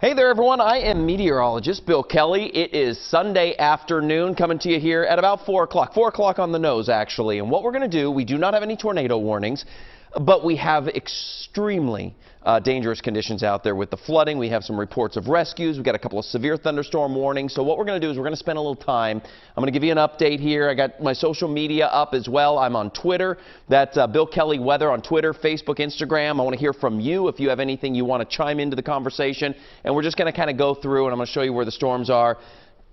Hey there, everyone. I am meteorologist Bill Kelly. It is Sunday afternoon, coming to you here at about 4 o'clock. 4 o'clock on the nose, actually. And what we're going to do, we do not have any tornado warnings, but we have extremely dangerous conditions out there with the flooding. We have some reports of rescues. We've got a couple of severe thunderstorm warnings. So what we're going to do is we're going to spend a little time. I'm going to give you an update here. I got my social media up as well. I'm on Twitter. That's Bill Kelly Weather on Twitter, Facebook, Instagram. I want to hear from you if you have anything you want to chime into the conversation. And we're just going to kind of go through, and I'm going to show you where the storms are,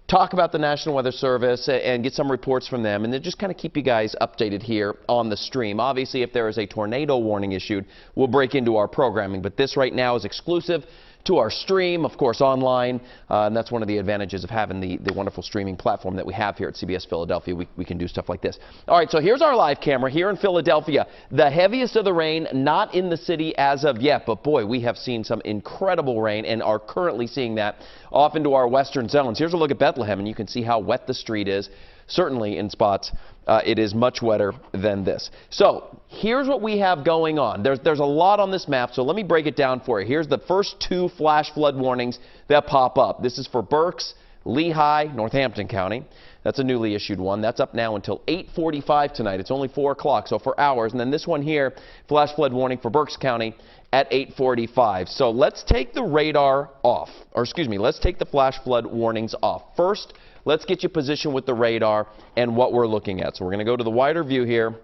talk about the National Weather Service and get some reports from them, and then just kind of keep you guys updated here on the stream. Obviously, if there is a tornado warning issued, we'll break into our programming, but this right now is exclusive to our stream, of course, online, and that's one of the advantages of having the wonderful streaming platform that we have here at CBS Philadelphia. We can do stuff like this. All right, so here's our live camera here in Philadelphia. The heaviest of the rain, not in the city as of yet, but boy, we have seen some incredible rain and are currently seeing that off into our western zones. Here's a look at Bethlehem, and you can see how wet the street is. Certainly in spots, it is much wetter than this. So here's what we have going on. There's a lot on this map, so let me break it down for you. Here's the first two flash flood warnings that pop up. This is for Berks, Lehigh, Northampton County. That's a newly issued one. That's up now until 8:45 tonight. It's only 4 o'clock, so for hours. And then this one here, flash flood warning for Berks County at 8:45. So let's take the radar off, or excuse me, let's take the flash flood warnings off. First, let's get you positioned with the radar and what we're looking at. So we're going to go to the wider view here,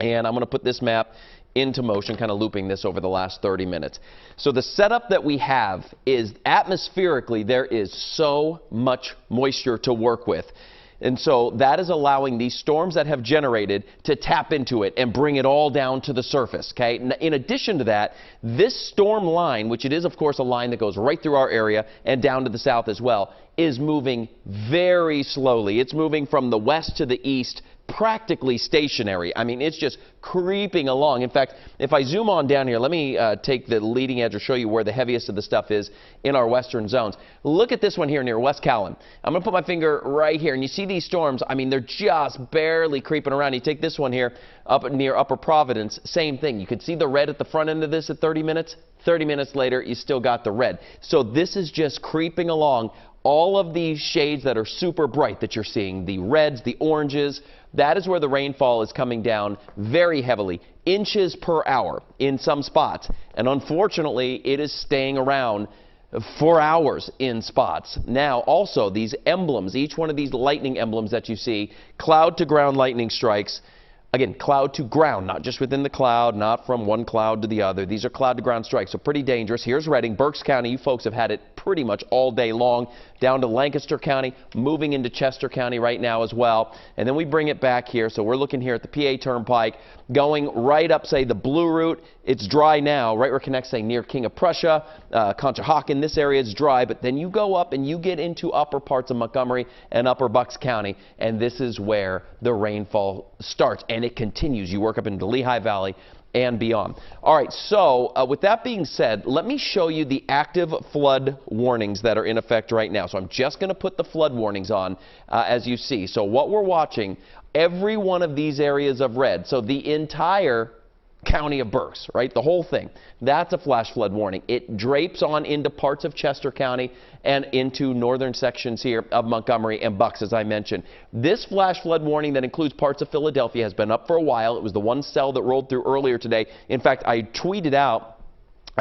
and I'm going to put this map into motion, kind of looping this over the last 30 minutes. So the setup that we have is atmospherically there is so much moisture to work with. And so that is allowing these storms that have generated to tap into it and bring it all down to the surface, okay? In addition to that, this storm line, which it is, of course, a line that goes right through our area and down to the south as well, is moving very slowly. It's moving from the west to the east, practically stationary. I mean, it's just creeping along. In fact, if I zoom on down here, let me take the leading edge or show you where the heaviest of the stuff is in our western zones. Look at this one here near West Callan. I'm going to put my finger right here, and you see these storms. I mean, they're just barely creeping around. You take this one here up near Upper Providence, same thing. You can see the red at the front end of this at 30 minutes. 30 minutes later, you still got the red. So this is just creeping along. All of these shades that are super bright that you're seeing, the reds, the oranges, that is where the rainfall is coming down very heavily, inches per hour in some spots. And unfortunately, it is staying around for hours in spots. Now, also, these emblems, each one of these lightning emblems that you see, cloud to ground lightning strikes. Again, cloud to ground, not just within the cloud, not from one cloud to the other. These are cloud to ground strikes, so pretty dangerous. Here's Reading, Berks County. You folks have had it pretty much all day long, down to Lancaster County, moving into Chester County right now as well. And then we bring it back here, so we're looking here at the PA Turnpike, going right up, say, the Blue Route. It's dry now, right where it connects, say, near King of Prussia, Conshohocken. This area is dry, but then you go up and you get into upper parts of Montgomery and upper Bucks County, and this is where the rainfall starts, and it continues. You work up into Lehigh Valley and beyond. All right, so with that being said, let me show you the active flood warnings that are in effect right now. So I'm just going to put the flood warnings on as you see. So what we're watching, every one of these areas of red, so the entire county of Berks, right, the whole thing, that's a flash flood warning. It drapes on into parts of Chester County and into northern sections here of Montgomery and Bucks, as I mentioned. This flash flood warning that includes parts of Philadelphia has been up for a while. It was the one cell that rolled through earlier today. In fact, I tweeted out,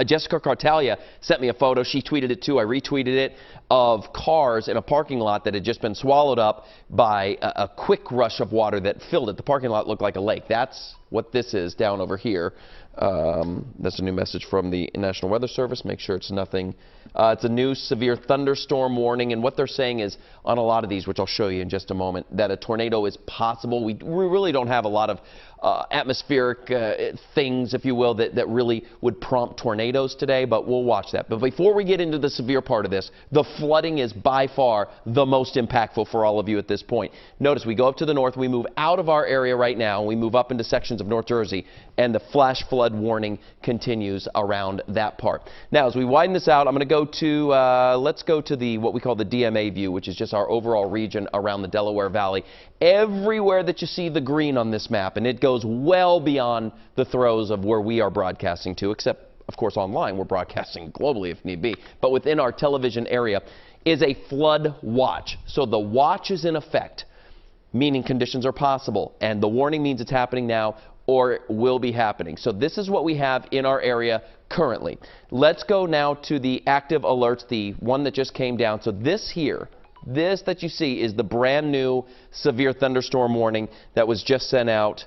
Jessica Cartalia sent me a photo. She tweeted it too. I retweeted it, of cars in a parking lot that had just been swallowed up by a quick rush of water that filled it. The parking lot looked like a lake. That's what this is down over here. That's a new message from the National Weather Service. Make sure it's nothing. It's a new severe thunderstorm warning, and what they're saying is on a lot of these, which I'll show you in just a moment, that a tornado is possible. We really don't have a lot of atmospheric things, if you will, that really would prompt tornadoes today, but we'll watch that. But before we get into the severe part of this, the flooding is by far the most impactful for all of you at this point. Notice we go up to the north, we move out of our area right now, and we move up into sections of North Jersey, and the flash flood warning continues around that part. Now, as we widen this out, I'm going to go to, let's go to the what we call the DMA view, which is just our overall region around the Delaware Valley. Everywhere that you see the green on this map, and it goes well beyond the throes of where we are broadcasting to, except of course, online. We're broadcasting globally if need be. But within our television area is a flood watch. So the watch is in effect, meaning conditions are possible. And the warning means it's happening now or will be happening. So this is what we have in our area currently. Let's go now to the active alerts, the one that just came down. So this here, this that you see is the brand new severe thunderstorm warning that was just sent out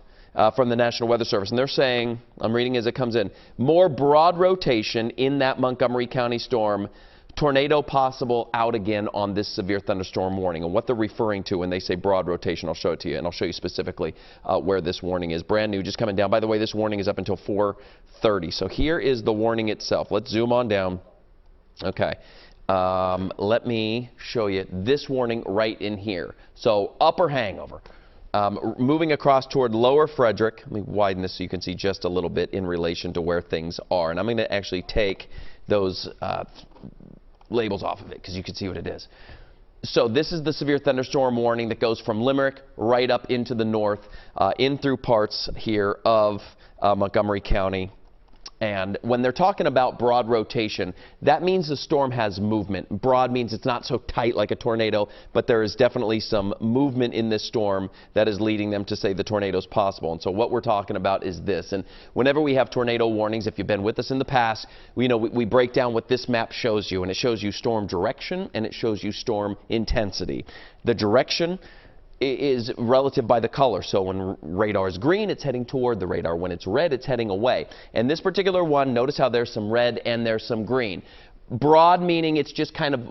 from the National Weather Service. And they're saying, I'm reading as it comes in, more broad rotation in that Montgomery County storm. Tornado possible out again on this severe thunderstorm warning. And what they're referring to when they say broad rotation, I'll show it to you, and I'll show you specifically where this warning is. Brand new, just coming down. By the way, this warning is up until 4:30. So here is the warning itself. Let's zoom on down. Okay. Let me show you this warning right in here. So upper hangover. Moving across toward lower Frederick. Let me widen this so you can see just a little bit in relation to where things are. And I'm going to actually take those labels off of it because you can see what it is. So this is the severe thunderstorm warning that goes from Limerick right up into the north, in through parts here of Montgomery County. And when they're talking about broad rotation, that means the storm has movement. Broad means it's not so tight like a tornado, but there is definitely some movement in this storm that is leading them to say the tornado is possible. And so what we're talking about is this. And whenever we have tornado warnings, if you've been with us in the past, we break down what this map shows you. And it shows you storm direction and it shows you storm intensity. The direction is relative by the color. So when radar is green, it's heading toward the radar. When it's red, it's heading away. And this particular one, notice how there's some red and there's some green. Broad meaning it's just kind of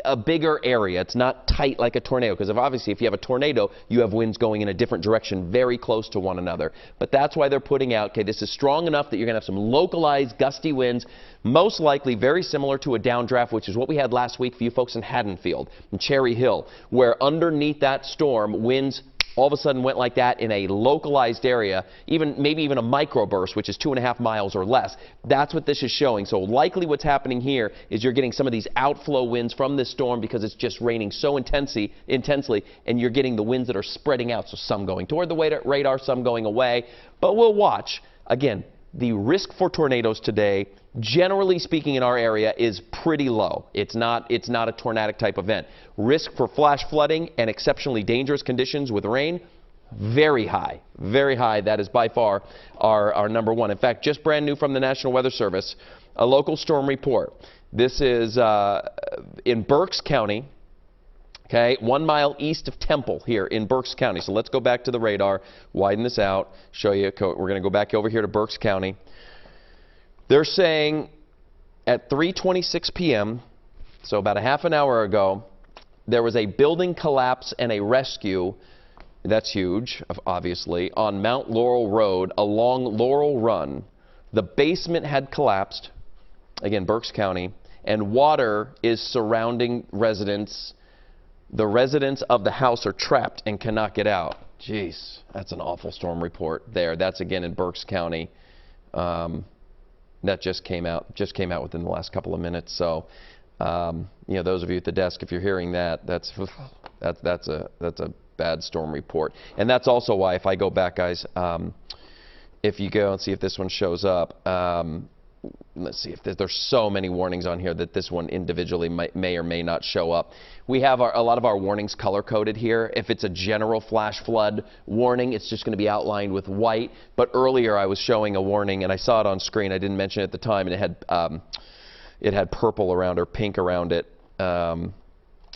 a bigger area. It's not tight like a tornado, because obviously if you have a tornado, you have winds going in a different direction very close to one another. But that's why they're putting out, okay, this is strong enough that you're going to have some localized gusty winds, most likely very similar to a downdraft, which is what we had last week for you folks in Haddonfield and Cherry Hill, where underneath that storm, winds all of a sudden went like that in a localized area, maybe even a microburst, which is 2.5 miles or less. That's what this is showing. So likely what's happening here is you're getting some of these outflow winds from this storm because it's just raining so intensely, and you're getting the winds that are spreading out. So some going toward the radar, some going away. But we'll watch. Again, the risk for tornadoes today, generally speaking in our area, is pretty low. It's not a tornadic type event. Risk for flash flooding and exceptionally dangerous conditions with rain, very high, very high. That is by far our number one. In fact, just brand new from the National Weather Service, a local storm report. This is in Berks County. Okay, 1 mile east of Temple here in Berks County. So let's go back to the radar, widen this out, show you. We're going to go back over here to Berks County. They're saying at 3:26 p.m., so about a half an hour ago, there was a building collapse and a rescue, that's huge, obviously, on Mount Laurel Road along Laurel Run. The basement had collapsed, again, Berks County, and water is surrounding residents. The residents of the house are trapped and cannot get out. Jeez, that's an awful storm report there. That's again in Berks County. That just came out within the last couple of minutes. So, those of you at the desk, if you're hearing that, that's a bad storm report. And that's also why, if I go back, guys, if you go and see if this one shows up, let's see if there's so many warnings on here that this one individually may or may not show up. We have a lot of our warnings color-coded here. If it's a general flash flood warning, it's just going to be outlined with white. But earlier I was showing a warning, and I saw it on screen. I didn't mention it at the time, and it had purple around or pink around it.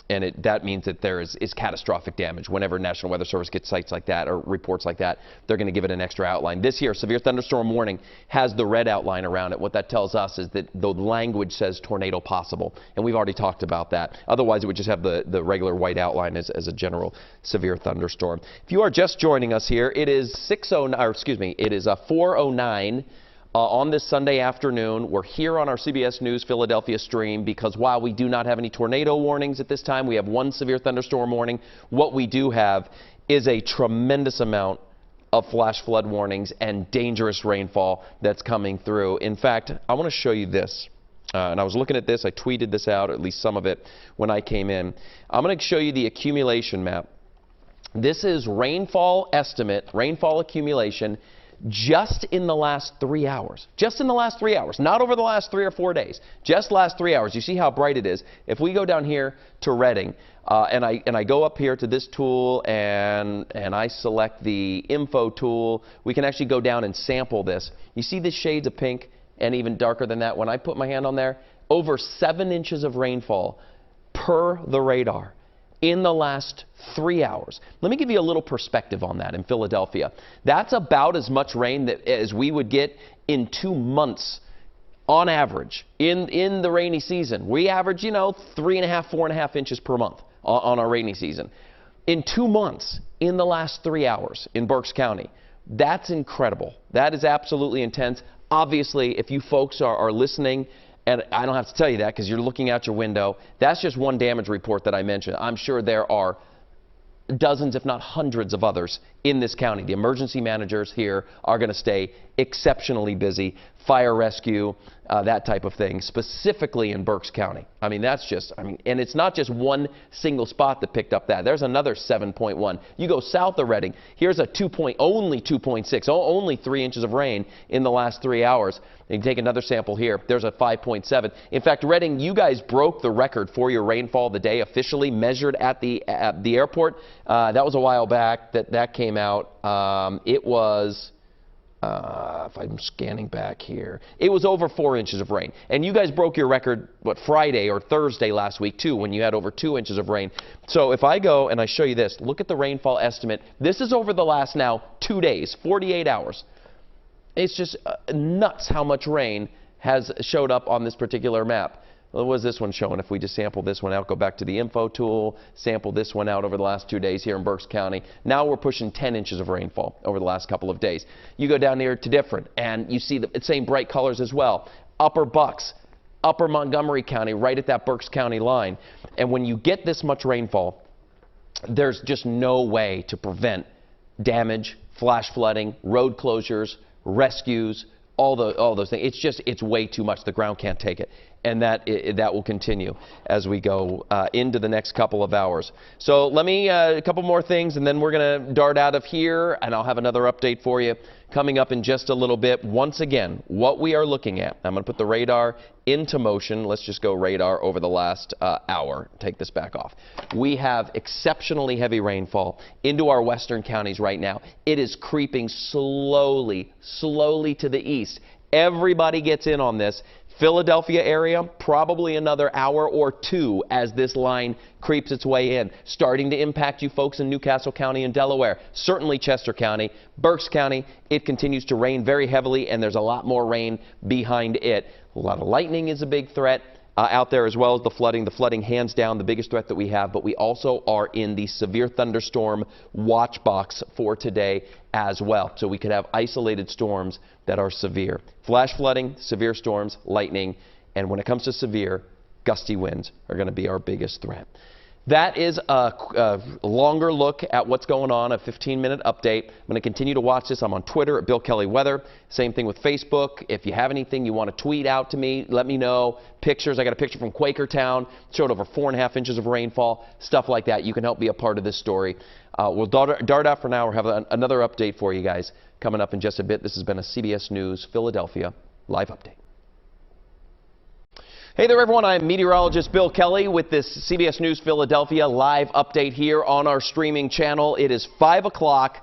And that means that there is catastrophic damage. Whenever National Weather Service gets sites like that or reports like that, they're going to give it an extra outline. This here, severe thunderstorm warning, has the red outline around it. What that tells us is that the language says tornado possible, and we've already talked about that. Otherwise, it would just have the regular white outline as a general severe thunderstorm. If you are just joining us here, it is 4:09. On this Sunday afternoon. We're here on our CBS News Philadelphia stream because while we do not have any tornado warnings at this time, we have one severe thunderstorm warning. What we do have is a tremendous amount of flash flood warnings and dangerous rainfall that's coming through. In fact, I want to show you this. And I was looking at this. I tweeted this out, at least some of it, when I came in. I'm going to show you the accumulation map. This is rainfall estimate, rainfall accumulation just in the last 3 hours. Just in the last 3 hours, not over the last 3 or 4 days. Just last 3 hours. You see how bright it is. If we go down here to Reading, and I go up here to this tool and I select the info tool, we can actually go down and sample this. You see the shades of pink and even darker than that. When I put my hand on there, over 7 inches of rainfall per the radar in the last 3 hours. Let me give you a little perspective on that in Philadelphia. That's about as much rain as we would get in 2 months on average in the rainy season. We average, 3.5, 4.5 inches per month on our rainy season. In 2 months, in the last 3 hours in Berks County. That's incredible. That is absolutely intense. Obviously, if you folks are listening, and I don't have to tell you that because you're looking out your window, that's just one damage report that I mentioned. I'm sure there are dozens, if not hundreds of others in this county. The emergency managers here are going to stay exceptionally busy. Fire rescue, that type of thing, specifically in Berks County. I mean, that's just, and it's not just one single spot that picked up that. There's another 7.1. You go south of Reading, here's a only 2.6, only 3 inches of rain in the last 3 hours. You can take another sample here. There's a 5.7. In fact, Reading, you guys broke the record for your rainfall of the day, officially measured at the airport. That was a while back that came out. It was... if I'm scanning back here, it was over 4 inches of rain. And you guys broke your record, Friday or Thursday last week, too, when you had over 2 inches of rain. So if I go and I show you this, look at the rainfall estimate. This is over the last now 2 days, 48 hours. It's just nuts how much rain has showed up on this particular map. What was this one showing? If we just sample this one out, go back to the info tool, sample this one out over the last 2 days here in Berks County. Now we're pushing 10 inches of rainfall over the last couple of days. You go down here to Different, and you see the same bright colors as well. Upper Bucks, Upper Montgomery County, right at that Berks County line. And when you get this much rainfall, there's just no way to prevent damage, flash flooding, road closures, rescues, all those things. It's way too much. The ground can't take it. And that will continue as we go into the next couple of hours. So let me, a couple more things, and then we're going to dart out of here, and I'll have another update for you coming up in just a little bit. Once again, what we are looking at, I'm going to put the radar into motion. Let's just go radar over the last hour. Take this back off. We have exceptionally heavy rainfall into our western counties right now. It is creeping slowly to the east. Everybody gets in on this. Philadelphia area, probably another hour or two as this line creeps its way in, starting to impact you folks in Newcastle County and Delaware, certainly Chester County, Berks County. It continues to rain very heavily, and there's a lot more rain behind it. A lot of lightning is a big threat out there, as well as the flooding. The flooding, hands down, the biggest threat that we have, but we also are in the severe thunderstorm watch box for today as well. So we could have isolated storms that are severe. Flash flooding, severe storms, lightning, and when it comes to severe, gusty winds are going to be our biggest threat. That is a longer look at what's going on, a 15-minute update. I'm going to continue to watch this. I'm on Twitter at Bill Kelly Weather. Same thing with Facebook. If you have anything you want to tweet out to me, let me know. Pictures. I got a picture from Quakertown. Showed over 4.5 inches of rainfall. Stuff like that. You can help be a part of this story. We'll dart out for now. We'll have another update for you guys coming up in just a bit. This has been a CBS News Philadelphia live update. Hey there, everyone. I'm meteorologist Bill Kelly with this CBS News Philadelphia live update here on our streaming channel. It is 5 o'clock.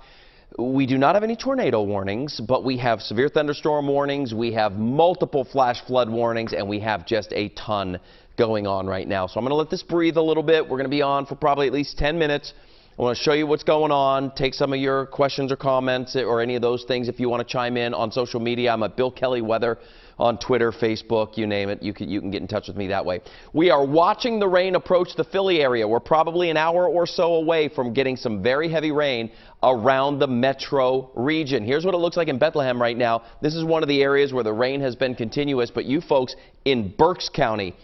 We do not have any tornado warnings, but we have severe thunderstorm warnings. We have multiple flash flood warnings, and we have just a ton going on right now. So I'm going to let this breathe a little bit. We're going to be on for probably at least 10 minutes. I want to show you what's going on, take some of your questions or comments or any of those things if you want to chime in on social media. I'm at Bill Kelly Weather on Twitter, Facebook, you name it. You can get in touch with me that way. We are watching the rain approach the Philly area. We're probably an hour or so away from getting some very heavy rain around the metro region. Here's what it looks like in Bethlehem right now. This is one of the areas where the rain has been continuous, but you folks in Berks County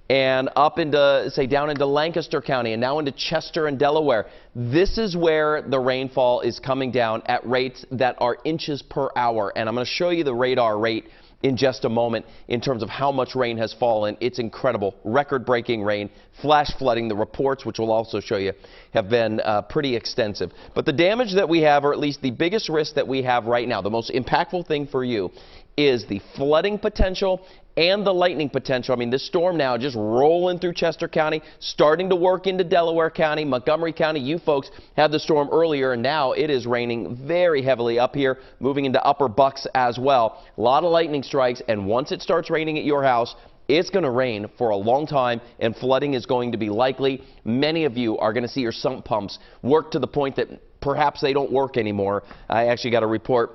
and up into, say, down into Lancaster County and now into Chester and Delaware, this is where the rainfall is coming down at rates that are inches per hour. And I'm going to show you the radar rate in just a moment in terms of how much rain has fallen. It's incredible. Record-breaking rain, flash flooding. The reports, which we'll also show you, have been pretty extensive. But the damage that we have, or at least the biggest risk that we have right now, the most impactful thing for you, is the flooding potential and the lightning potential. I mean, this storm now just rolling through Chester County, starting to work into Delaware County, Montgomery County. You folks had the storm earlier, and now it is raining very heavily up here, moving into Upper Bucks as well. A lot of lightning strikes, and once it starts raining at your house, it's going to rain for a long time, and flooding is going to be likely. Many of you are going to see your sump pumps work to the point that perhaps they don't work anymore. I actually got a report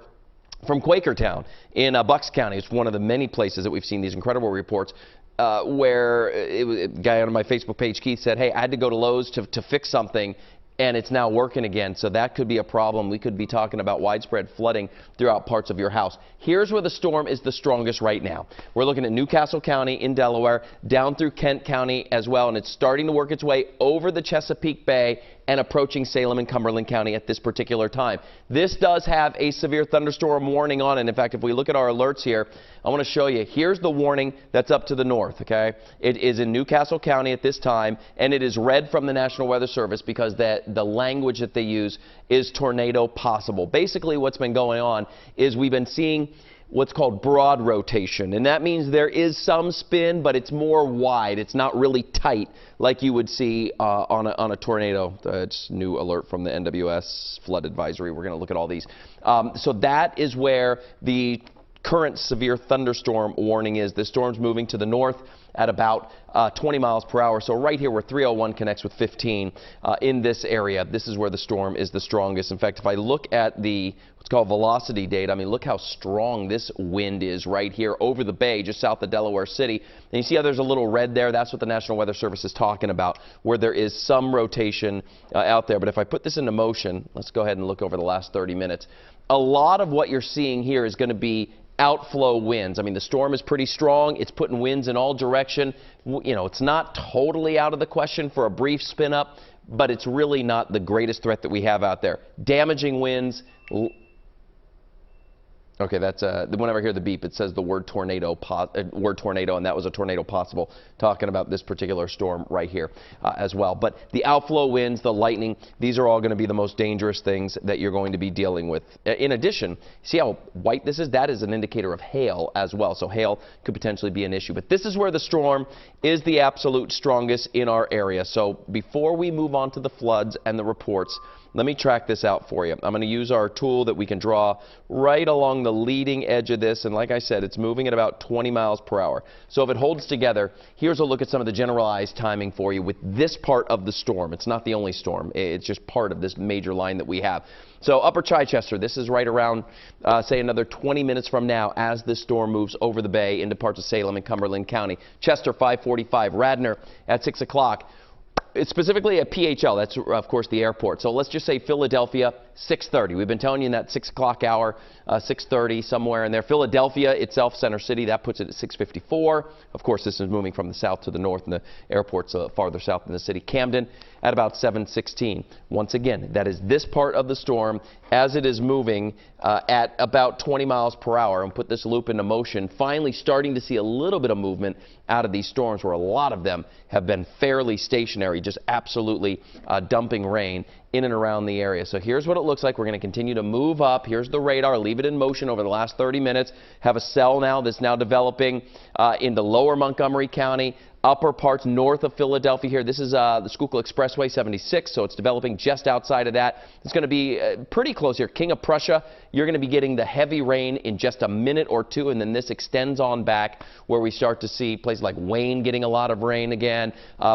from Quakertown in Bucks County. It's one of the many places that we've seen these incredible reports where a guy on my Facebook page, Keith, said, hey, I had to go to Lowe's to fix something, and it's now working again. So that could be a problem. We could be talking about widespread flooding throughout parts of your house. Here's where the storm is the strongest right now. We're looking at Newcastle County in Delaware, down through Kent County as well, and it's starting to work its way over the Chesapeake Bay and approaching Salem and Cumberland County at this particular time. This does have a severe thunderstorm warning on it. In fact, if we look at our alerts here, I want to show you. Here's the warning that's up to the north, okay? It is in Newcastle County at this time, and it is red from the National Weather Service because the language that they use is tornado possible. Basically, what's been going on is we've been seeing what's called broad rotation, and that means there is some spin, but it's more wide. It's not really tight like you would see on a tornado. It's new alert from the NWS flood advisory. We're going to look at all these. So that is where the current severe thunderstorm warning is. The storm's moving to the north at about 20 miles per hour. So right here where 301 connects with 15 in this area, this is where the storm is the strongest. In fact, if I look at the what's called velocity data, I mean, look how strong this wind is right here over the bay just south of Delaware City. And you see how there's a little red there? That's what the National Weather Service is talking about, where there is some rotation out there. But if I put this into motion, let's go ahead and look over the last 30 minutes. A lot of what you're seeing here is going to be outflow winds. I mean, the storm is pretty strong. It's putting winds in all direction. You know, it's not totally out of the question for a brief spin up, but it's really not the greatest threat that we have out there. Damaging winds. Okay, that's whenever I hear the beep, it says the word tornado, and that was a tornado possible, talking about this particular storm right here as well. But the outflow winds, the lightning, these are all going to be the most dangerous things that you're going to be dealing with. In addition, see how white this is? That is an indicator of hail as well, so hail could potentially be an issue. But this is where the storm is the absolute strongest in our area. So before we move on to the floods and the reports, let me track this out for you. I'm going to use our tool that we can draw right along the leading edge of this, and like I said, it's moving at about 20 miles per hour. So if it holds together, here's a look at some of the generalized timing for you with this part of the storm. It's not the only storm. It's just part of this major line that we have. So Upper Chichester, this is right around, say, another 20 minutes from now as this storm moves over the bay into parts of Salem and Cumberland County. Chester, 5:45. Radnor at 6 o'clock. It's specifically at PHL, that's of course the airport. So let's just say Philadelphia, 6:30. We've been telling you in that 6 o'clock hour, 6:30, somewhere in there. Philadelphia itself, Center City, that puts it at 6:54. Of course, this is moving from the south to the north, and the airport's farther south in the city. Camden at about 7:16. Once again, that is this part of the storm as it is moving at about 20 miles per hour, and put this loop into motion, finally starting to see a little bit of movement out of these storms where a lot of them have been fairly stationary, just absolutely dumping rain in and around the area. So here's what it looks like. We're going to continue to move up. Here's the radar. Leave it in motion over the last 30 minutes. Have a cell now that's now developing into lower Montgomery County, upper parts north of Philadelphia here. This is the Schuylkill Expressway 76, so it's developing just outside of that. It's going to be pretty close here. King of Prussia, you're going to be getting the heavy rain in just a minute or two, and then this extends on back where we start to see places like Wayne getting a lot of rain again,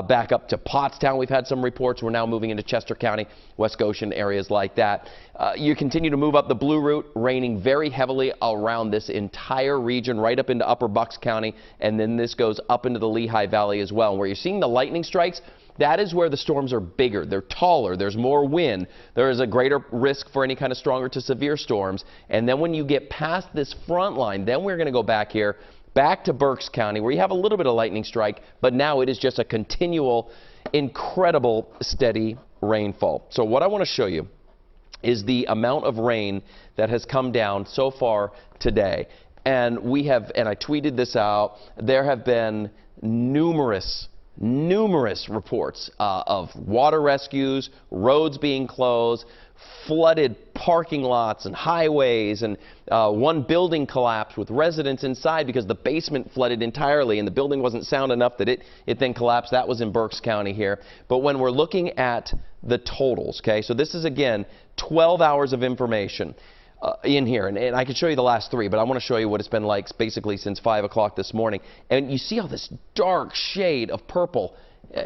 back up to Pottstown. We've had some reports. We're now moving into Chester County, West Goshen, areas like that. You continue to move up the Blue Route, raining very heavily around this entire region, right up into Upper Bucks County, and then this goes up into the Lehigh Valley as well. And where you're seeing the lightning strikes, that is where the storms are bigger. They're taller. There's more wind. There is a greater risk for any kind of stronger to severe storms. And then when you get past this front line, then we're going to go back here, back to Berks County, where you have a little bit of lightning strike, but now it is just a continual, incredible, steady rainfall. So what I want to show you is the amount of rain that has come down so far today. And I tweeted this out, there have been numerous reports of water rescues, roads being closed, flooded parking lots and highways, and one building collapsed with residents inside because the basement flooded entirely and the building wasn't sound enough that it then collapsed. That was in Berks County here. But when we're looking at the totals, okay, so this is again 12 hours of information in here, and I can show you the last 3, but I want to show you what it's been like basically since 5 o'clock this morning. And you see all this dark shade of purple,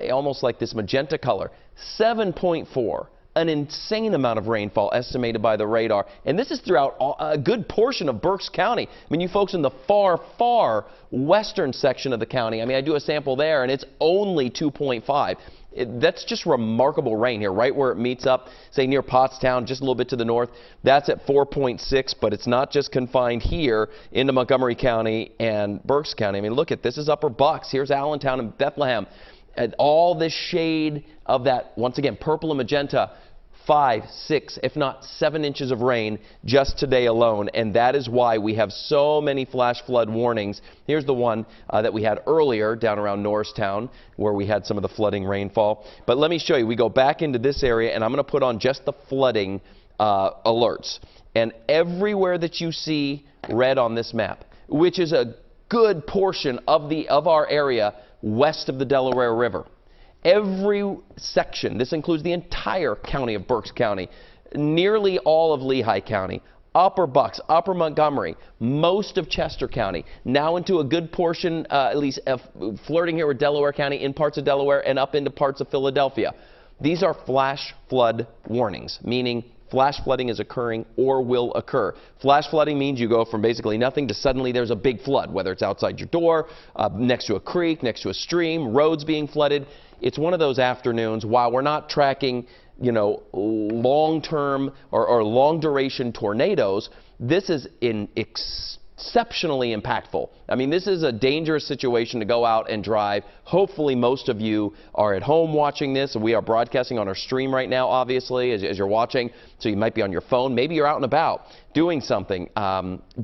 almost like this magenta color. 7.4, an insane amount of rainfall estimated by the radar, and this is throughout a good portion of Berks County. I mean, you folks in the far western section of the county, I mean, I do a sample there, and it's only 2.5. That's just remarkable rain here, right where it meets up, say near Pottstown, just a little bit to the north. That's at 4.6, but it's not just confined here into Montgomery County and Berks County. I mean, look at this is Upper Bucks. Here's Allentown and Bethlehem. And all this shade of that, once again, purple and magenta, 5, 6, if not 7 inches of rain just today alone, and that is why we have so many flash flood warnings. Here's the one that we had earlier down around Norristown, where we had some of the flooding rainfall. But let me show you. We go back into this area, and I'm going to put on just the flooding alerts. And everywhere that you see red on this map, which is a good portion of our area west of the Delaware River, every section, this includes the entire county of Berks County, nearly all of Lehigh County, Upper Bucks, Upper Montgomery, most of Chester County, now into a good portion, at least flirting here with Delaware County, in parts of Delaware and up into parts of Philadelphia. These are flash flood warnings, meaning flash flooding is occurring or will occur. Flash flooding means you go from basically nothing to suddenly there's a big flood, whether it's outside your door, next to a creek, next to a stream, roads being flooded. It's one of those afternoons, while we're not tracking, you know, long-term or long-duration tornadoes, this is exceptionally impactful. I mean, this is a dangerous situation to go out and drive. Hopefully most of you are at home watching this. We are broadcasting on our stream right now, obviously, as you're watching, so you might be on your phone. Maybe you're out and about doing something.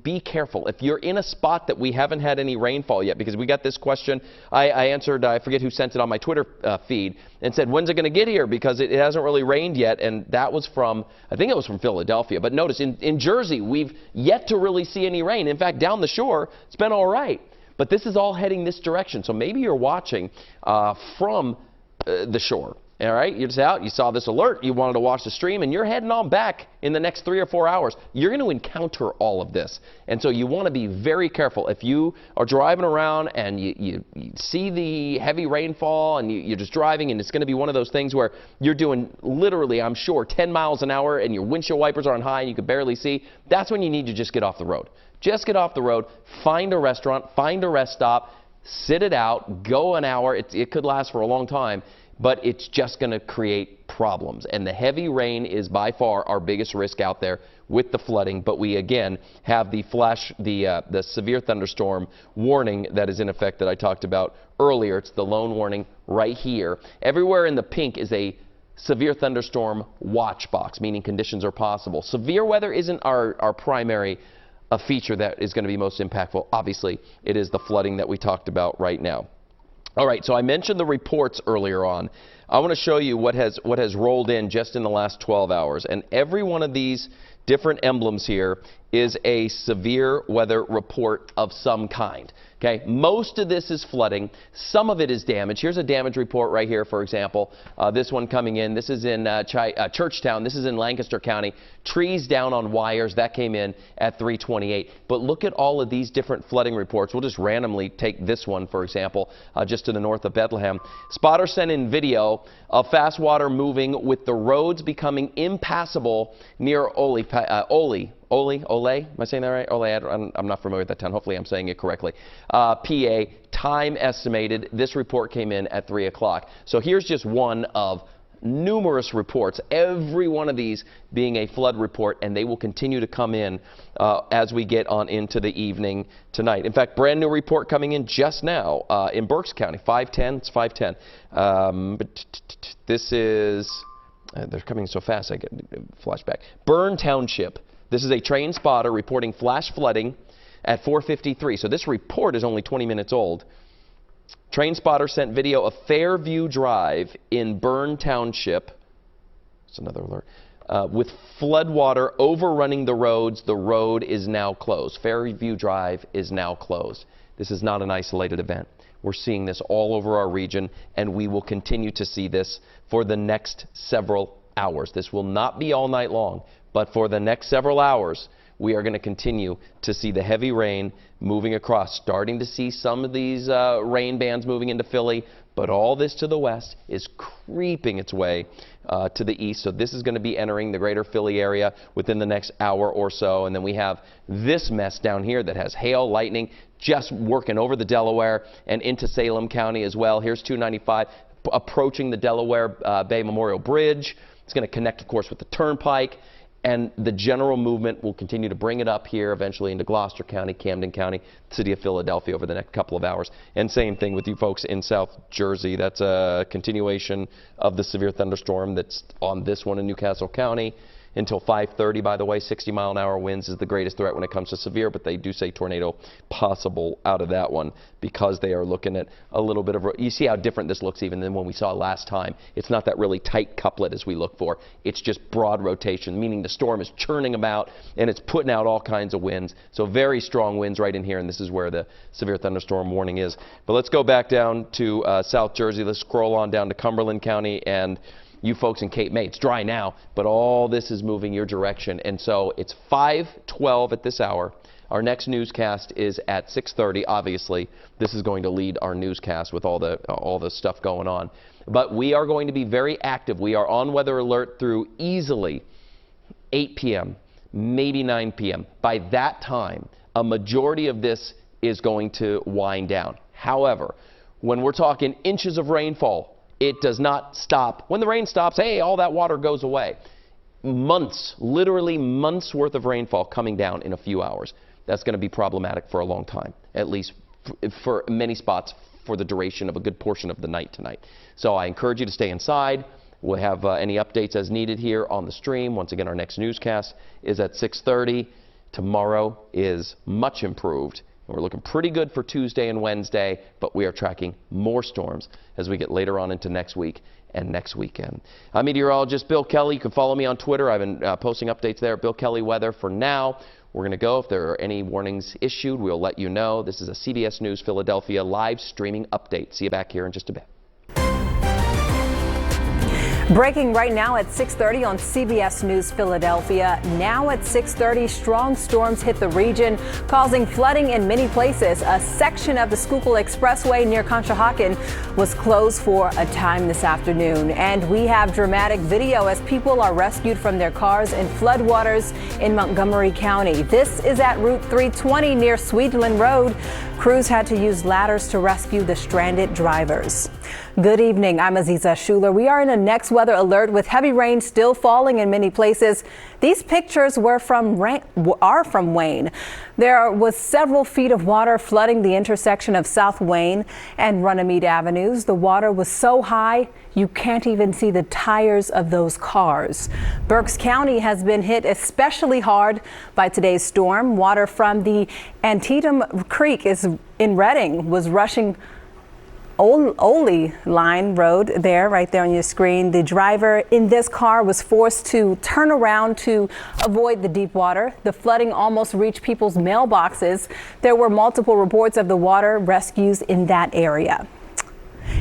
Be careful. If you're in a spot that we haven't had any rainfall yet, because we got this question, I answered, I forget who sent it on my Twitter feed, and said, when's it going to get here? Because it hasn't really rained yet, and that was from, I think it was from Philadelphia. But notice, in Jersey, we've yet to really see any rain. In fact, down the shore, it's been all right. But this is all heading this direction. So maybe you're watching from the shore. All right, you're just out, you saw this alert, you wanted to watch the stream, and you're heading on back in the next 3 or 4 hours. You're going to encounter all of this. And so you want to be very careful. If you are driving around and you see the heavy rainfall and you're just driving, and it's going to be one of those things where you're doing literally, I'm sure, 10 miles an hour and your windshield wipers are on high and you can barely see, that's when you need to just get off the road. Just get off the road, find a restaurant, find a rest stop, sit it out, go an hour. It could last for a long time, but it's just going to create problems. And the heavy rain is by far our biggest risk out there with the flooding. But we, again, have the severe thunderstorm warning that is in effect that I talked about earlier. It's the lone warning right here. Everywhere in the pink is a severe thunderstorm watch box, meaning conditions are possible. Severe weather isn't our primary feature that is going to be most impactful. Obviously, it is the flooding that we talked about right now. All right, so I mentioned the reports earlier on. I want to show you what has rolled in just in the last 12 hours. And every one of these different emblems here is a severe weather report of some kind. Okay, most of this is flooding. Some of it is damage. Here's a damage report right here, for example. This one coming in. This is in Churchtown. This is in Lancaster County. Trees down on wires. That came in at 3:28. But look at all of these different flooding reports. We'll just randomly take this one, for example, just to the north of Bethlehem. Spotter sent in video of fast water moving with the roads becoming impassable near Ole, am I saying that right? Ole, I'm not familiar with that town. Hopefully I'm saying it correctly. PA, time estimated. This report came in at 3 o'clock. So here's just one of numerous reports, every one of these being a flood report, and they will continue to come in as we get on into the evening tonight. In fact, brand new report coming in just now in Berks County, 510, it's 510. But this is, they're coming so fast I get flashback. Bern Township. This is a train spotter reporting flash flooding at 4:53. So this report is only 20 minutes old. Train spotter sent video of Fairview Drive in Bern Township. That's another alert. With floodwater overrunning the roads. The road is now closed. Fairview Drive is now closed. This is not an isolated event. We're seeing this all over our region, and we will continue to see this for the next several hours. This will not be all night long, but for the next several hours, we are going to continue to see the heavy rain moving across, starting to see some of these rain bands moving into Philly, but all this to the west is creeping its way to the east. So this is going to be entering the greater Philly area within the next hour or so. And then we have this mess down here that has hail, lightning, just working over the Delaware and into Salem County as well. Here's 295 approaching the Delaware Bay Memorial Bridge. It's going to connect, of course, with the Turnpike. And the general movement will continue to bring it up here eventually into Gloucester County, Camden County, city of Philadelphia over the next couple of hours. And same thing with you folks in South Jersey. That's a continuation of the severe thunderstorm that's on this one in Newcastle County. Until 5:30, by the way, 60-mile-an-hour winds is the greatest threat when it comes to severe, but they do say tornado possible out of that one because they are looking at a little bit of, you see how different this looks even than when we saw last time. It's not that really tight couplet as we look for. It's just broad rotation, meaning the storm is churning about and it's putting out all kinds of winds. So very strong winds right in here, and this is where the severe thunderstorm warning is. But let's go back down to South Jersey. Let's scroll on down to Cumberland County and you folks in Cape May. It's dry now, but all this is moving your direction. And so it's 5:12 at this hour. Our next newscast is at 6:30. Obviously, this is going to lead our newscast with all the stuff going on. But we are going to be very active. We are on weather alert through easily 8 p.m., maybe 9 p.m. By that time, a majority of this is going to wind down. However, when we're talking inches of rainfall, it does not stop. When the rain stops, hey, all that water goes away. Months, literally months worth of rainfall coming down in a few hours. That's going to be problematic for a long time, at least for many spots for the duration of a good portion of the night tonight. So I encourage you to stay inside. We'll have any updates as needed here on the stream. Once again, our next newscast is at 6:30. Tomorrow is much improved. We're looking pretty good for Tuesday and Wednesday, but we are tracking more storms as we get later on into next week and next weekend. I'm meteorologist Bill Kelly. You can follow me on Twitter. I've been posting updates there at Bill Kelly Weather. For now, we're going to go. If there are any warnings issued, we'll let you know. This is a CBS News Philadelphia live streaming update. See you back here in just a bit. Breaking right now at 6:30 on CBS News Philadelphia. Now at 6:30, strong storms hit the region, causing flooding in many places. A section of the Schuylkill Expressway near Conshohocken was closed for a time this afternoon. And we have dramatic video as people are rescued from their cars in floodwaters in Montgomery County. This is at Route 320 near Sweetland Road. Crews had to use ladders to rescue the stranded drivers. Good evening. I'm Aziza Schuler. We are in a next weather alert with heavy rain still falling in many places. These pictures are from Wayne. There was several feet of water flooding the intersection of South Wayne and Runnymede Avenues. The water was so high you can't even see the tires of those cars. Berks County has been hit especially hard by today's storm. Water from the Antietam Creek in Reading was rushing Ole Line Road right there on your screen. The driver in this car was forced to turn around to avoid the deep water. The flooding almost reached people's mailboxes. There were multiple reports of the water rescues in that area.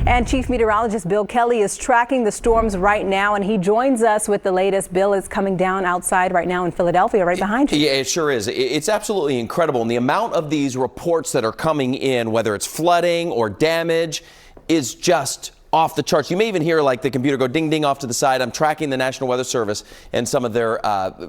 And Chief Meteorologist Bill Kelly is tracking the storms right now, and he joins us with the latest. Bill, is coming down outside right now in Philadelphia, right behind you. Yeah, it sure is. It's absolutely incredible. And the amount of these reports that are coming in, whether it's flooding or damage, is just off the charts. You may even hear like the computer go ding ding off to the side. I'm tracking the National Weather Service and some of their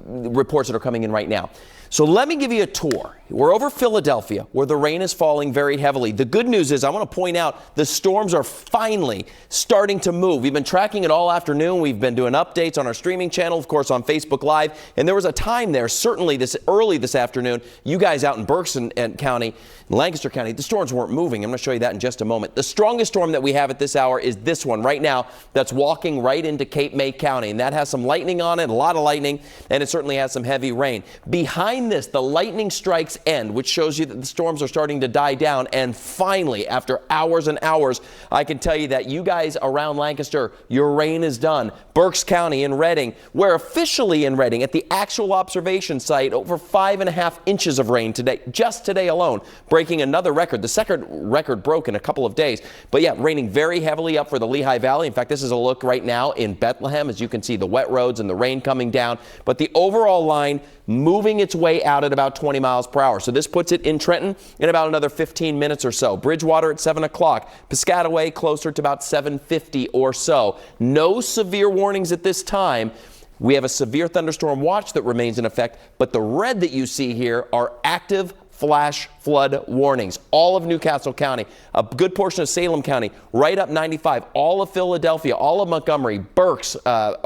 reports that are coming in right now. So let me give you a tour. We're over Philadelphia, where the rain is falling very heavily. The good news is I want to point out the storms are finally starting to move. We've been tracking it all afternoon. We've been doing updates on our streaming channel, of course, on Facebook Live. And there was a time there, certainly early this afternoon, you guys out in Berks and County, Lancaster County, the storms weren't moving. I'm going to show you that in just a moment. The strongest storm that we have at this hour is this one right now that's walking right into Cape May County. And that has some lightning on it, a lot of lightning, and it certainly has some heavy rain. Behind behind this, the lightning strikes end, which shows you that the storms are starting to die down. And finally, after hours and hours, I can tell you that you guys around Lancaster, your rain is done. Berks County in Reading, we're officially in Reading at the actual observation site, over 5.5 inches of rain today, just today alone, breaking another record. The second record broke in a couple of days. But yeah, raining very heavily up for the Lehigh Valley. In fact, this is a look right now in Bethlehem, as you can see the wet roads and the rain coming down. But the overall line moving its way out at about 20 miles per hour. So this puts it in Trenton in about another 15 minutes or so. Bridgewater at 7 o'clock. Piscataway closer to about 7:50 or so. No severe warnings at this time. We have a severe thunderstorm watch that remains in effect, but the red that you see here are active flash flood warnings. All of Newcastle County, a good portion of Salem County, right up 95, all of Philadelphia, all of Montgomery, Berks,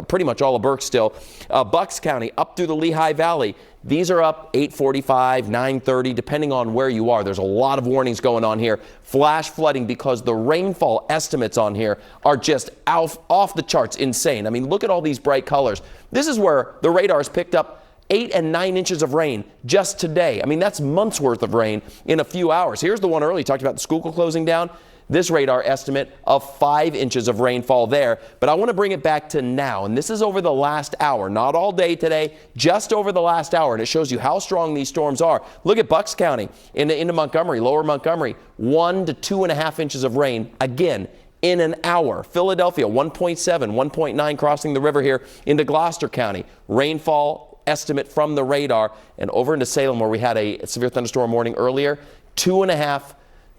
pretty much all of Berks still, Bucks County, up through the Lehigh Valley. These are up 8:45, 9:30, depending on where you are. There's a lot of warnings going on here. Flash flooding because the rainfall estimates on here are just off the charts insane. I mean, look at all these bright colors. This is where the radar's picked up 8 and 9 inches of rain just today. I mean, that's months worth of rain in a few hours. Here's the one early, talked about the school closing down. This radar estimate of 5 inches of rainfall there. But I want to bring it back to now. And this is over the last hour, not all day today, just over the last hour. And it shows you how strong these storms are. Look at Bucks County into Montgomery, lower Montgomery, 1 to 2.5 inches of rain. Again, in an hour. Philadelphia, 1.7, 1.9 crossing the river here into Gloucester County. Rainfall estimate from the radar. And over into Salem, where we had a severe thunderstorm warning earlier, 2.5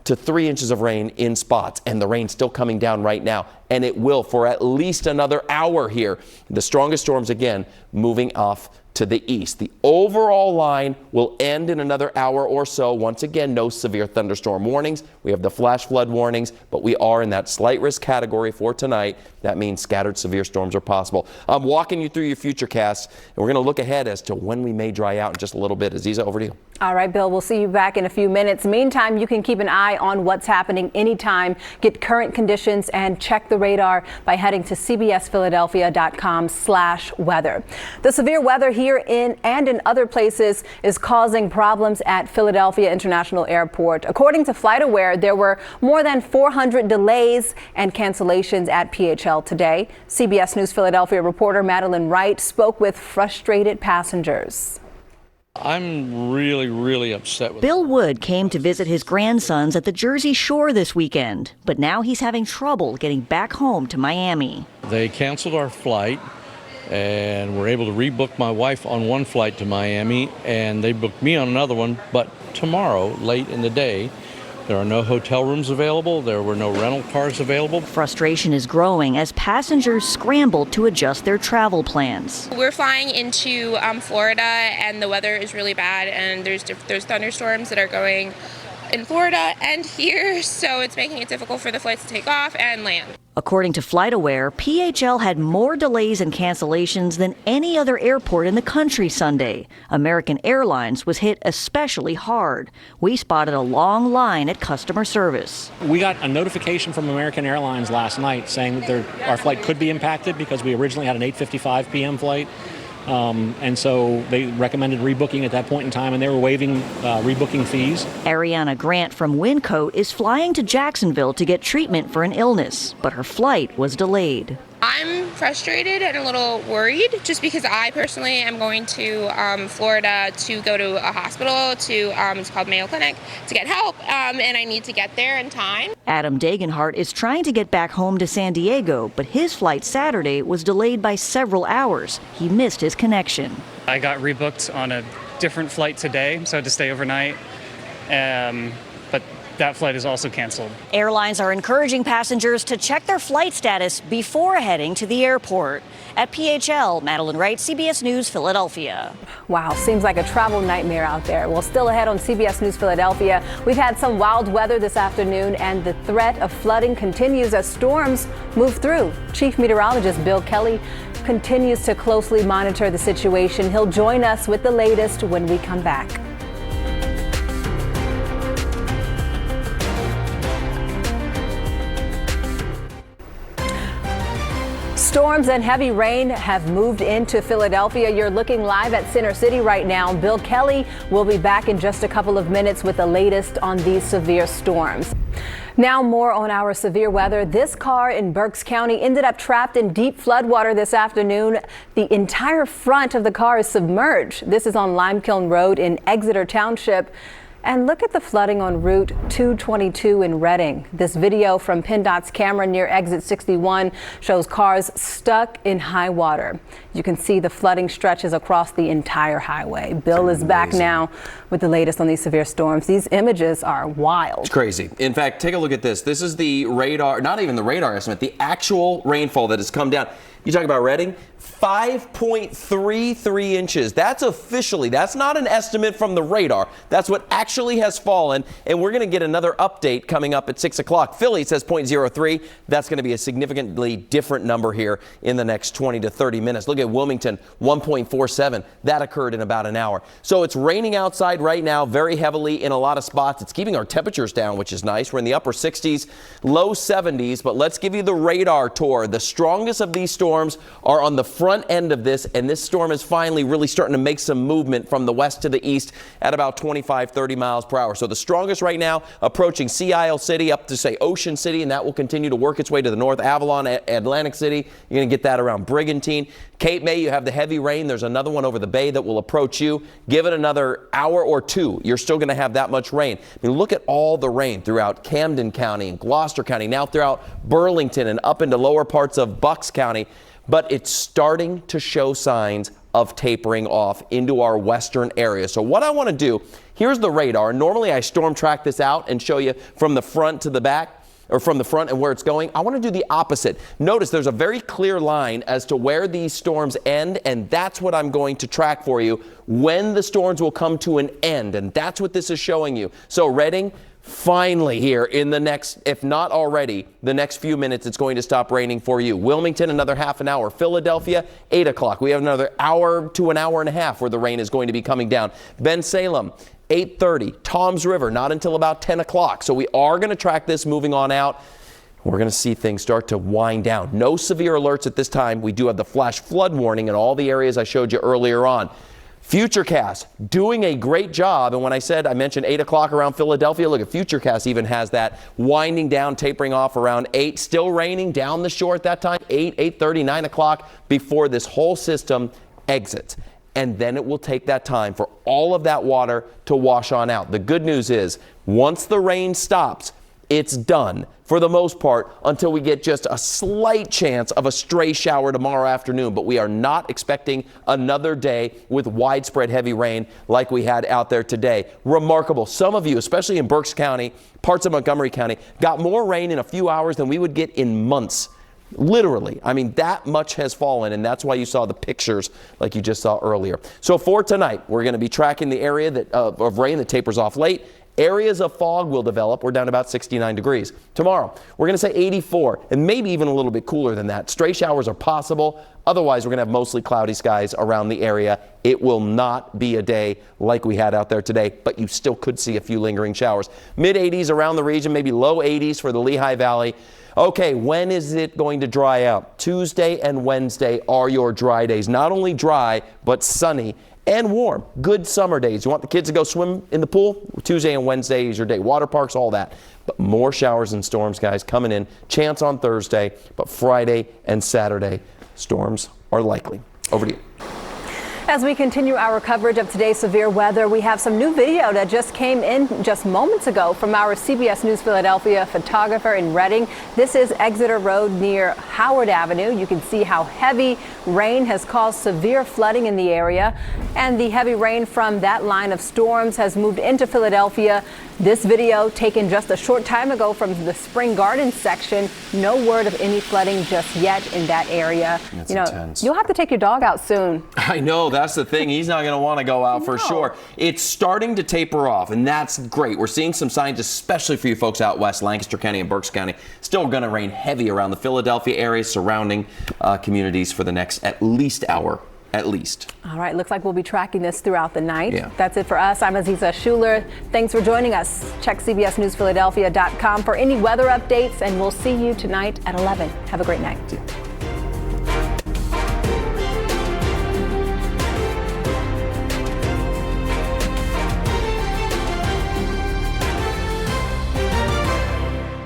to 3 inches of rain in spots. And the rain's still coming down right now. And it will for at least another hour here. The strongest storms, again, moving off to the east. The overall line will end in another hour or so. Once again, no severe thunderstorm warnings. We have the flash flood warnings, but we are in that slight risk category for tonight. That means scattered severe storms are possible. I'm walking you through your futurecasts, and we're going to look ahead as to when we may dry out in just a little bit. Aziza, over to you. All right, Bill, we'll see you back in a few minutes. Meantime, you can keep an eye on what's happening anytime. Get current conditions and check the radar by heading to cbsphiladelphia.com/weather. The severe weather here in and in other places is causing problems at Philadelphia International Airport. According to FlightAware, there were more than 400 delays and cancellations at PHL today. CBS News Philadelphia reporter Madeline Wright spoke with frustrated passengers. I'm really upset with Bill Wood came to visit his grandsons at the Jersey Shore this weekend, but now he's having trouble getting back home to Miami. They canceled our flight, and we're able to rebook my wife on one flight to Miami, and they booked me on another one, but tomorrow, late in the day, there are no hotel rooms available. There were no rental cars available. Frustration is growing as passengers scramble to adjust their travel plans. We're flying into Florida, and the weather is really bad, and there's thunderstorms that are going in Florida and here, so it's making it difficult for the flights to take off and land. According to FlightAware, PHL had more delays and cancellations than any other airport in the country Sunday. American Airlines was hit especially hard. We spotted a long line at customer service. We got a notification from American Airlines last night saying that our flight could be impacted because we originally had an 8:55 p.m. flight. And so they recommended rebooking at that point in time, and they were waiving rebooking fees. Ariana Grant from Wincoat is flying to Jacksonville to get treatment for an illness, but her flight was delayed. I'm frustrated and a little worried just because I personally am going to Florida to go to a hospital, it's called Mayo Clinic, to get help, and I need to get there in time. Adam Dagenhart is trying to get back home to San Diego, but his flight Saturday was delayed by several hours. He missed his connection. I got rebooked on a different flight today, so I had to stay overnight. But that flight is also canceled. Airlines are encouraging passengers to check their flight status before heading to the airport. At PHL, Madeline Wright, CBS News, Philadelphia. Wow, seems like a travel nightmare out there. Well, still ahead on CBS News Philadelphia, we've had some wild weather this afternoon, and the threat of flooding continues as storms move through. Chief Meteorologist Bill Kelly continues to closely monitor the situation. He'll join us with the latest when we come back. Storms and heavy rain have moved into Philadelphia. You're looking live at Center City right now. Bill Kelly will be back in just a couple of minutes with the latest on these severe storms. Now more on our severe weather. This car in Berks County ended up trapped in deep floodwater this afternoon. The entire front of the car is submerged. This is on Limekiln Road in Exeter Township. And look at the flooding on Route 222 in Reading. This video from PennDOT's camera near exit 61 shows cars stuck in high water. You can see the flooding stretches across the entire highway. Bill is back now with the latest on these severe storms. These images are wild. It's crazy. In fact, take a look at this. This is the radar, not even the radar estimate, the actual rainfall that has come down. You talk about Reading, 5.33 inches. That's officially, that's not an estimate from the radar. That's what actually has fallen. And we're going to get another update coming up at 6 o'clock. Philly says 0.03. That's going to be a significantly different number here in the next 20 to 30 minutes. Look at Wilmington, 1.47. That occurred in about an hour. So it's raining outside right now very heavily in a lot of spots. It's keeping our temperatures down, which is nice. We're in the upper 60s, low 70s. But let's give you the radar tour. The strongest of these storms are on the front end of this, and this storm is finally really starting to make some movement from the west to the east at about 25-30 miles per hour. So the strongest right now approaching Sea Isle City up to, say, Ocean City, and that will continue to work its way to the north. Avalon, Atlantic City, you're going to get that around Brigantine. Cape May, you have the heavy rain. There's another one over the bay that will approach you. Give it another hour or two. You're still going to have that much rain. I mean, look at all the rain throughout Camden County and Gloucester County, now throughout Burlington and up into lower parts of Bucks County. But it's starting to show signs of tapering off into our western area. So what I want to do, here's the radar. Normally I storm track this out and show you from the front to the back, or from the front and where it's going. I want to do the opposite. Notice there's a very clear line as to where these storms end, and that's what I'm going to track for you when the storms will come to an end, and that's what this is showing you. So Reading, finally here in the next, if not already, the next few minutes, it's going to stop raining for you. Wilmington, another half an hour. Philadelphia, 8 o'clock. We have another hour to an hour and a half where the rain is going to be coming down. Bensalem, 8:30. Toms River, not until about 10 o'clock. So we are going to track this moving on out. We're going to see things start to wind down. No severe alerts at this time. We do have the flash flood warning in all the areas I showed you earlier on. Futurecast doing a great job. And when I mentioned 8 o'clock around Philadelphia, look at Futurecast even has that winding down, tapering off around 8. Still raining down the shore at that time, 8, 8:30, 9 o'clock before this whole system exits. And then it will take that time for all of that water to wash on out. The good news is once the rain stops, it's done for the most part until we get just a slight chance of a stray shower tomorrow afternoon. But we are not expecting another day with widespread heavy rain like we had out there today. Remarkable. Some of you, especially in Berks County, parts of Montgomery County, got more rain in a few hours than we would get in months. Literally. I mean, that much has fallen, and that's why you saw the pictures like you just saw earlier. So for tonight, we're going to be tracking the area of rain that tapers off late. Areas of fog will develop. We're down to about 69 degrees. Tomorrow, we're going to say 84, and maybe even a little bit cooler than that. Stray showers are possible. Otherwise, we're going to have mostly cloudy skies around the area. It will not be a day like we had out there today, but you still could see a few lingering showers. Mid-80s around the region, maybe low 80s for the Lehigh Valley. Okay, when is it going to dry out? Tuesday and Wednesday are your dry days. Not only dry, but sunny and warm. Good summer days. You want the kids to go swim in the pool? Tuesday and Wednesday is your day. Water parks, all that. But more showers and storms, guys, coming in. Chance on Thursday, but Friday and Saturday, storms are likely. Over to you. As we continue our coverage of today's severe weather, we have some new video that just came in just moments ago from our CBS News Philadelphia photographer in Reading. This is Exeter Road near Howard Avenue. You can see how heavy rain has caused severe flooding in the area, and the heavy rain from that line of storms has moved into Philadelphia. This video taken just a short time ago from the Spring Gardens section. No word of any flooding just yet in that area. That's intense. You'll have to take your dog out soon. I know, that's the thing. He's not going to want to go out for sure. It's starting to taper off, and that's great. We're seeing some signs, especially for you folks out west, Lancaster County and Berks County. Still going to rain heavy around the Philadelphia area, surrounding communities for the next at least hour. At least. All right, looks like we'll be tracking this throughout the night. Yeah. That's it for us. I'm Aziza Schuler. Thanks for joining us. Check CBSNewsPhiladelphia.com for any weather updates, and we'll see you tonight at 11. Have a great night.